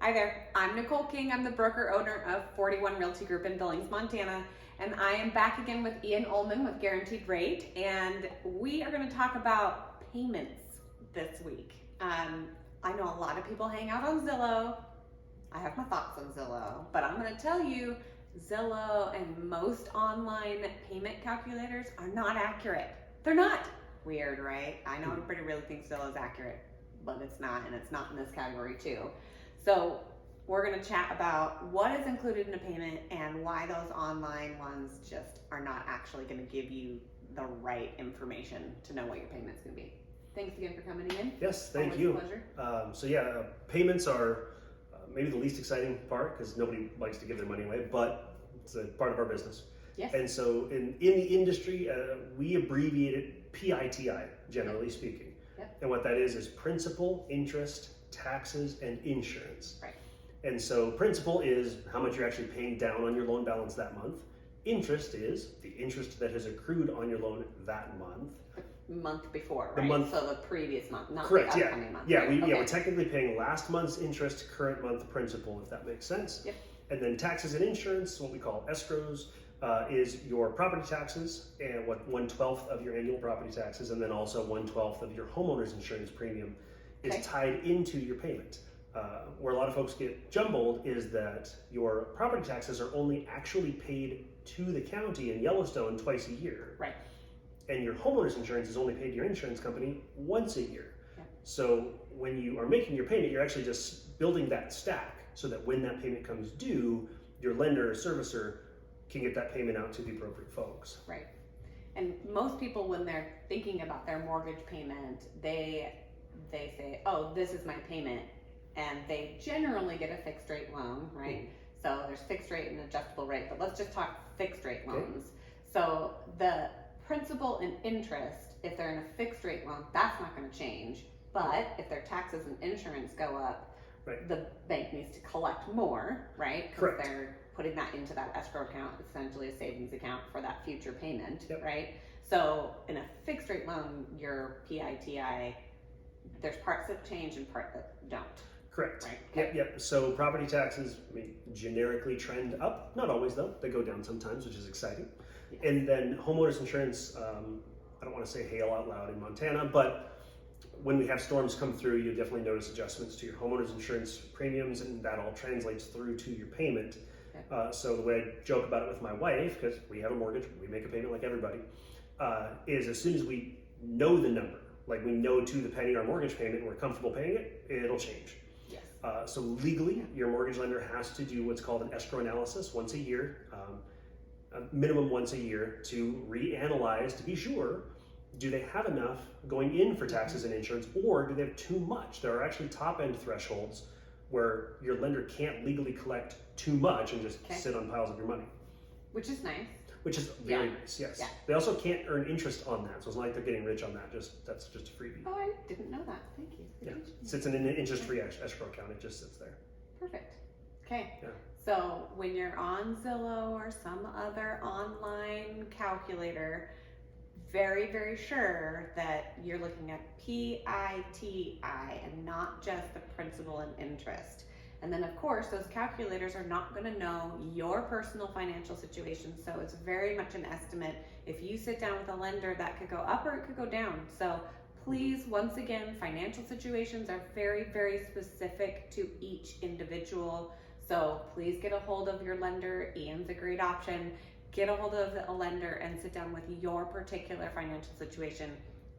Hi there, I'm Nicole King. I'm the broker owner of 41 Realty Group in Billings, Montana, and I am back again with Ian Ullman with Guaranteed Rate, and we are going to talk about payments this week. I know a lot of people hang out on Zillow. I have my thoughts on Zillow, but I'm going to tell you Zillow and most online payment calculators are not accurate. They're not. Weird, right? I know everybody really thinks Zillow is accurate, but it's not, and it's not in this category too. So we're going to chat about what is included in a payment and why those online ones just are not actually going to give you the right information to know what your payment's going to be. Thanks again for coming in. Yes, thank Always you. A pleasure. Payments are maybe the least exciting part because nobody likes to give their money away, but it's a part of our business. Yes. And so in the industry, we abbreviate it PITI, generally speaking. Yep. And what that is principal, interest, taxes, and insurance. Right. And so principal is how much you're actually paying down on your loan balance that month. Interest is the interest that has accrued on your loan that month. The month before, right? So the previous month, not Correct, the upcoming month. Yeah, right? we're technically paying last month's interest, current month principal, if that makes sense. Yep. And then taxes and insurance, what we call escrows, is your property taxes and what 1/12 of your annual property taxes, and then also 1/12 of your homeowner's insurance premium is tied into your payment. Where a lot of folks get jumbled is that your property taxes are only actually paid to the county in Yellowstone twice a year. Right. And your homeowner's insurance is only paid to your insurance company once a year. Yep. So when you are making your payment, you're actually just building that stack so that when that payment comes due, your lender or servicer can get that payment out to the appropriate folks. Right. And most people, when they're thinking about their mortgage payment, they say, oh, this is my payment. And they generally get a fixed rate loan, right? Mm-hmm. So there's fixed rate and adjustable rate, but let's just talk fixed rate loans. So the principal and interest, if they're in a fixed rate loan, that's not going to change. But if their taxes and insurance go up, the bank needs to collect more, right? Correct. They're putting that into that escrow account, essentially a savings account for that future payment, Yep. right? So in a fixed rate loan, your PITI, there's parts that change and parts that don't. Correct. Right. Okay. Yep. So property taxes generically trend up. Not always though. They go down sometimes, which is exciting. Yes. And then homeowners insurance, I don't want to say hail out loud in Montana, but when we have storms come through, you definitely notice adjustments to your homeowners insurance premiums, and that all translates through to your payment. Okay. So the way I joke about it with my wife, because we have a mortgage, we make a payment like everybody, is as soon as we know the number, like we know to the penny our mortgage payment and we're comfortable paying it, it'll change. Yes. So legally, your mortgage lender has to do what's called an escrow analysis once a year, a minimum once a year, to reanalyze to be sure, do they have enough going in for taxes and insurance, or do they have too much? There are actually top end thresholds where your lender can't legally collect too much and just sit on piles of your money. Which is nice. Which is very nice, yes. Yeah. They also can't earn interest on that, so it's not like they're getting rich on that. That's just a freebie. Oh, I didn't know that. Thank you. Yeah, it sits in an interest-free escrow account. It just sits there. Perfect. Okay. Yeah. So when you're on Zillow or some other online calculator, very, very sure that you're looking at PITI and not just the principal and interest. And then of course, those calculators are not going to know your personal financial situation. So it's very much an estimate. If you sit down with a lender, that could go up or it could go down. So please, once again, financial situations are very, very specific to each individual. So please get a hold of your lender. Ian's a great option. Get a hold of a lender and sit down with your particular financial situation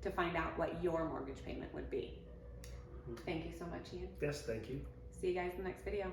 to find out what your mortgage payment would be. Thank you so much, Ian. Yes, thank you. See you guys in the next video.